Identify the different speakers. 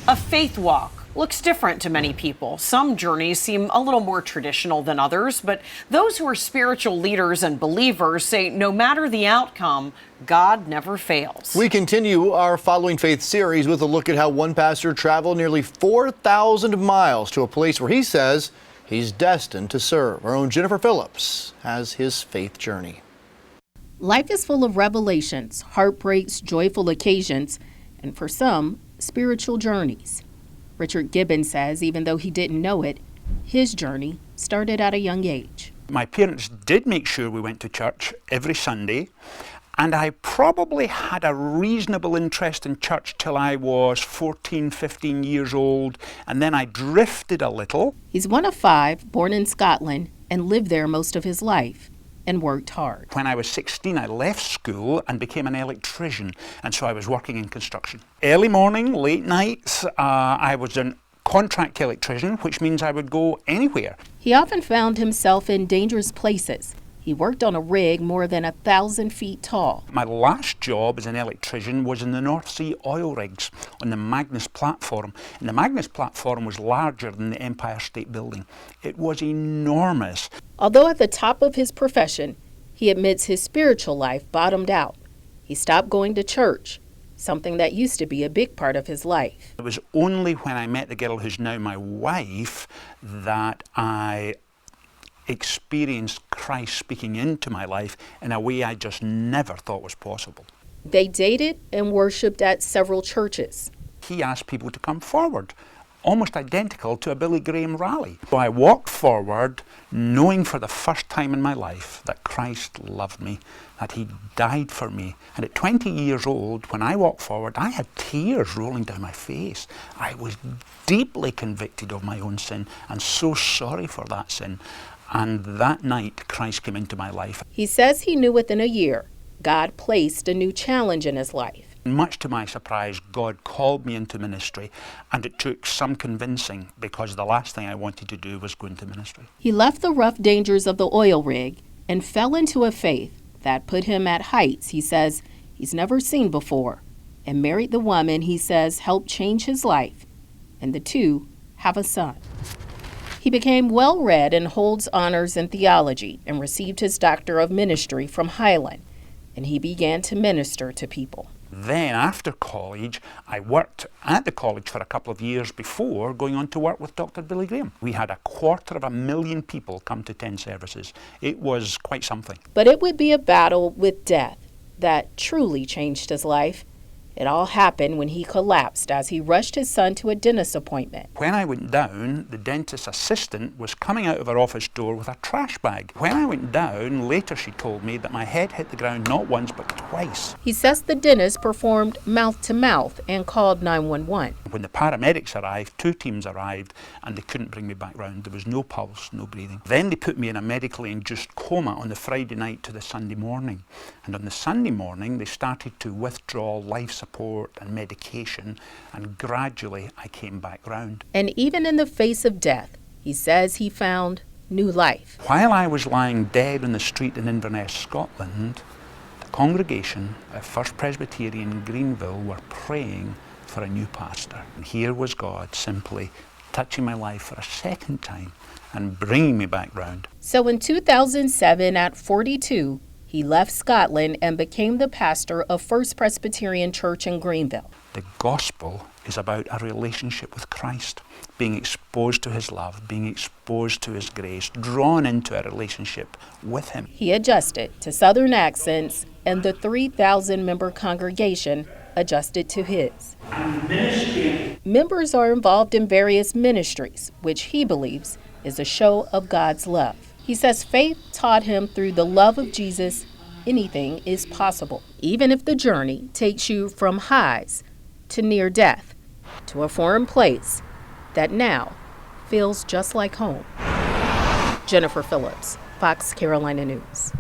Speaker 1: A faith walk looks different to many people. Some journeys seem a little more traditional than others, but those who are spiritual leaders and believers say no matter the outcome, God never fails.
Speaker 2: We continue our Following Faith series with a look at how one pastor traveled nearly 4,000 miles to a place where he says he's destined to serve. Our own Jennifer Phillips has his faith journey.
Speaker 3: Life is full of revelations, heartbreaks, joyful occasions, and for some, spiritual journeys. Richard Gibbons says even though he didn't know it, his journey started at a young age.
Speaker 4: My parents did make sure we went to church every Sunday, and I probably had a reasonable interest in church till I was 14, 15 years old, and then I drifted a little.
Speaker 3: He's one of 5, born in Scotland, and lived there most of his life, and worked hard.
Speaker 4: When I was 16, I left school and became an electrician, and so I was working in construction. Early morning, late nights, I was a contract electrician, which means I would go anywhere.
Speaker 3: He often found himself in dangerous places. He worked on a rig more than 1,000 feet tall.
Speaker 4: My last job as an electrician was in the North Sea oil rigs on the Magnus platform. And the Magnus platform was larger than the Empire State Building. It was enormous.
Speaker 3: Although at the top of his profession, he admits his spiritual life bottomed out. He stopped going to church, something that used to be a big part of his life.
Speaker 4: It was only when I met the girl who's now my wife that I experienced Christ speaking into my life in a way I just never thought was possible.
Speaker 3: They dated and worshiped at several churches.
Speaker 4: He asked people to come forward, almost identical to a Billy Graham rally. So I walked forward knowing for the first time in my life that Christ loved me, that he died for me. And at 20 years old, when I walked forward, I had tears rolling down my face. I was deeply convicted of my own sin and so sorry for that sin. And that night, Christ came into my life.
Speaker 3: He says he knew within a year God placed a new challenge in his life.
Speaker 4: Much to my surprise, God called me into ministry, and it took some convincing because the last thing I wanted to do was go into ministry.
Speaker 3: He left the rough dangers of the oil rig and fell into a faith that put him at heights he says he's never seen before, and married the woman he says helped change his life, and the two have a son. He became well-read and holds honors in theology and received his Doctor of Ministry from Highland, and he began to minister to people.
Speaker 4: Then after college, I worked at the college for a couple of years before going on to work with Dr. Billy Graham. We had 250,000 people come to 10 services. It was quite something.
Speaker 3: But it would be a battle with death that truly changed his life. It all happened when he collapsed as he rushed his son to a dentist appointment.
Speaker 4: When I went down, the dentist's assistant was coming out of her office door with a trash bag. When I went down, later she told me that my head hit the ground not once but twice.
Speaker 3: He says the dentist performed mouth-to-mouth and called 911.
Speaker 4: When the paramedics arrived, 2 teams arrived, and they couldn't bring me back round. There was no pulse, no breathing. Then they put me in a medically induced coma on the Friday night to the Sunday morning. And on the Sunday morning, they started to withdraw life support and medication, and gradually I came back round.
Speaker 3: And even in the face of death, he says he found new life.
Speaker 4: While I was lying dead on the street in Inverness, Scotland, the congregation at First Presbyterian Greenville were praying for a new pastor. And here was God simply touching my life for a second time and bringing me back round.
Speaker 3: So in 2007, at 42, he left Scotland and became the pastor of First Presbyterian Church in Greenville.
Speaker 4: The gospel is about a relationship with Christ, being exposed to his love, being exposed to his grace, drawn into a relationship with him.
Speaker 3: He adjusted to Southern accents, and the 3,000-member congregation adjusted to his. Members are involved in various ministries, which he believes is a show of God's love. He says faith taught him through the love of Jesus, anything is possible, even if the journey takes you from highs to near death, to a foreign place that now feels just like home. Jennifer Phillips, Fox Carolina News.